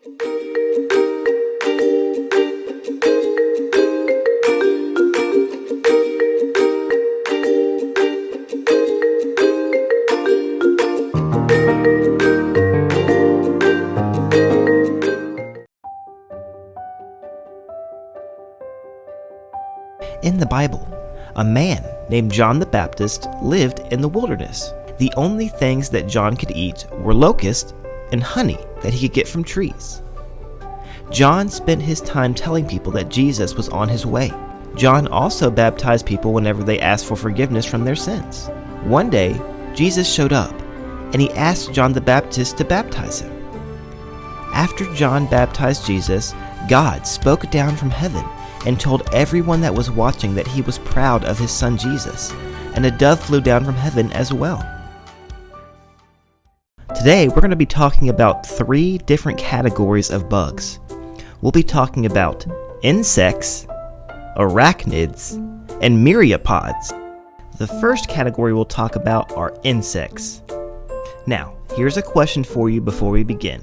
In the Bible, a man named John the Baptist lived in the wilderness. The only things that John could eat were locusts and honey that he could get from trees. John spent his time telling people that Jesus was on his way. John also baptized people whenever they asked for forgiveness from their sins. One day, Jesus showed up, and he asked John the Baptist to baptize him. After John baptized Jesus, God spoke down from heaven and told everyone that was watching that he was proud of his son Jesus, and a dove flew down from heaven as well. Today, we're going to be talking about 3 different categories of bugs. We'll be talking about insects, arachnids, and myriapods. The first category we'll talk about are insects. Now, here's a question for you before we begin.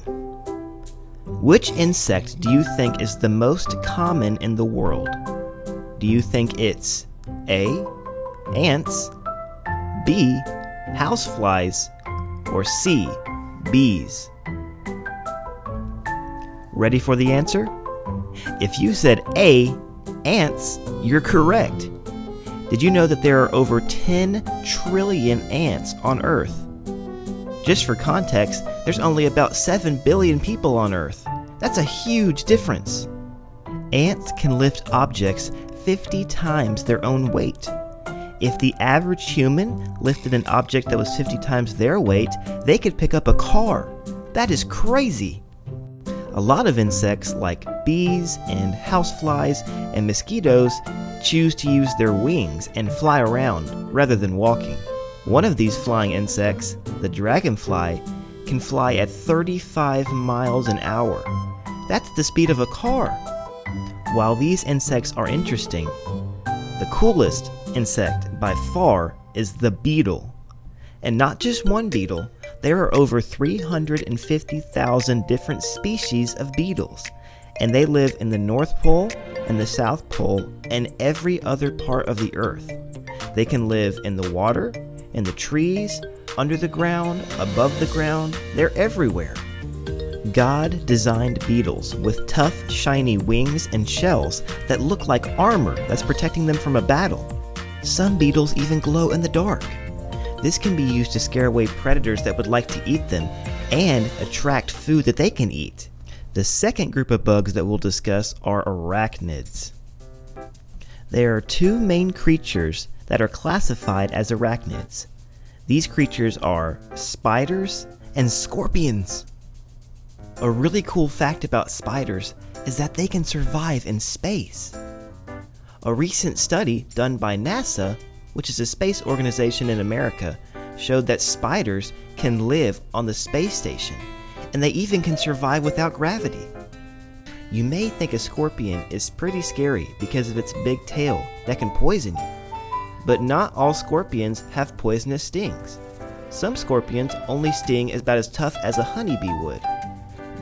Which insect do you think is the most common in the world? Do you think it's A, ants, B, houseflies, or C, bees? Ready for the answer? If you said A, ants, you're correct. Did you know that there are over 10 trillion ants on Earth? Just for context, there's only about 7 billion people on Earth. That's a huge difference. Ants can lift objects 50 times their own weight. If the average human lifted an object that was 50 times their weight, they could pick up a car. That is crazy. A lot of insects like bees and houseflies and mosquitoes choose to use their wings and fly around rather than walking. One of these flying insects, the dragonfly, can fly at 35 miles an hour. That's the speed of a car. While these insects are interesting, the coolest insect by far is the beetle. And not just one beetle, there are over 350,000 different species of beetles, and they live in the North Pole and the South Pole and every other part of the Earth. They can live in the water, in the trees, under the ground, above the ground. They're everywhere. God designed beetles with tough, shiny wings and shells that look like armor that's protecting them from a battle. Some beetles even glow in the dark. This can be used to scare away predators that would like to eat them and attract food that they can eat. The second group of bugs that we'll discuss are arachnids. There are 2 main creatures that are classified as arachnids. These creatures are spiders and scorpions. A really cool fact about spiders is that they can survive in space. A recent study done by NASA, which is a space organization in America, showed that spiders can live on the space station, and they even can survive without gravity. You may think a scorpion is pretty scary because of its big tail that can poison you. But not all scorpions have poisonous stings. Some scorpions only sting about as tough as a honeybee would.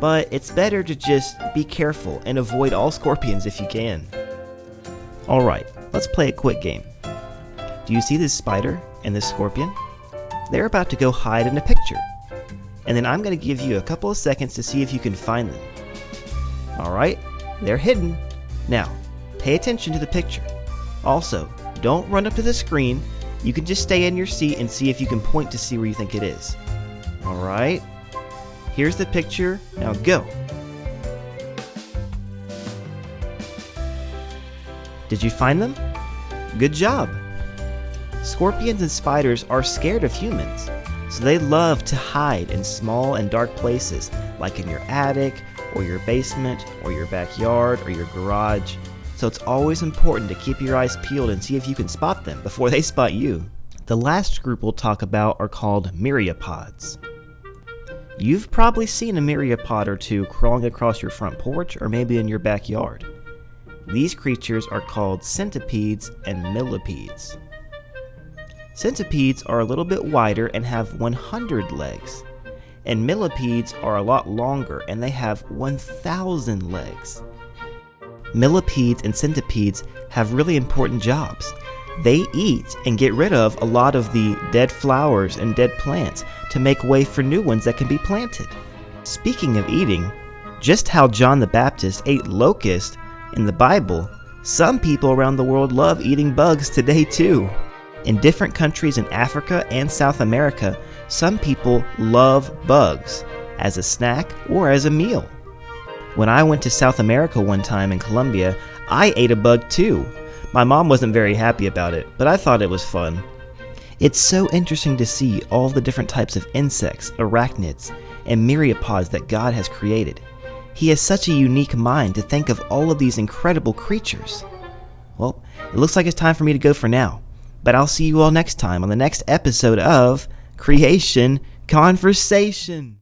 But it's better to just be careful and avoid all scorpions if you can. Alright, let's play a quick game. Do you see this spider and this scorpion? They're about to go hide in a picture. And then I'm going to give you a couple of seconds to see if you can find them. Alright, they're hidden. Now, pay attention to the picture. Also, don't run up to the screen. You can just stay in your seat and see if you can point to see where you think it is. Alright, here's the picture. Now go. Did you find them? Good job. Scorpions and spiders are scared of humans, so they love to hide in small and dark places, like in your attic, or your basement, or your backyard, or your garage. So it's always important to keep your eyes peeled and see if you can spot them before they spot you. The last group we'll talk about are called myriapods. You've probably seen a myriapod or two crawling across your front porch or maybe in your backyard. These creatures are called centipedes and millipedes. Centipedes are a little bit wider and have 100 legs, and millipedes are a lot longer and they have 1,000 legs. Millipedes and centipedes have really important jobs. They eat and get rid of a lot of the dead flowers and dead plants to make way for new ones that can be planted. Speaking of eating, just how John the Baptist ate locusts in the Bible, some people around the world love eating bugs today too. In different countries in Africa and South America, some people love bugs as a snack or as a meal. When I went to South America one time in Colombia, I ate a bug too. My mom wasn't very happy about it, but I thought it was fun. It's so interesting to see all the different types of insects, arachnids, and myriapods that God has created. He has such a unique mind to think of all of these incredible creatures. Well, it looks like it's time for me to go for now, but I'll see you all next time on the next episode of Creation Conversation.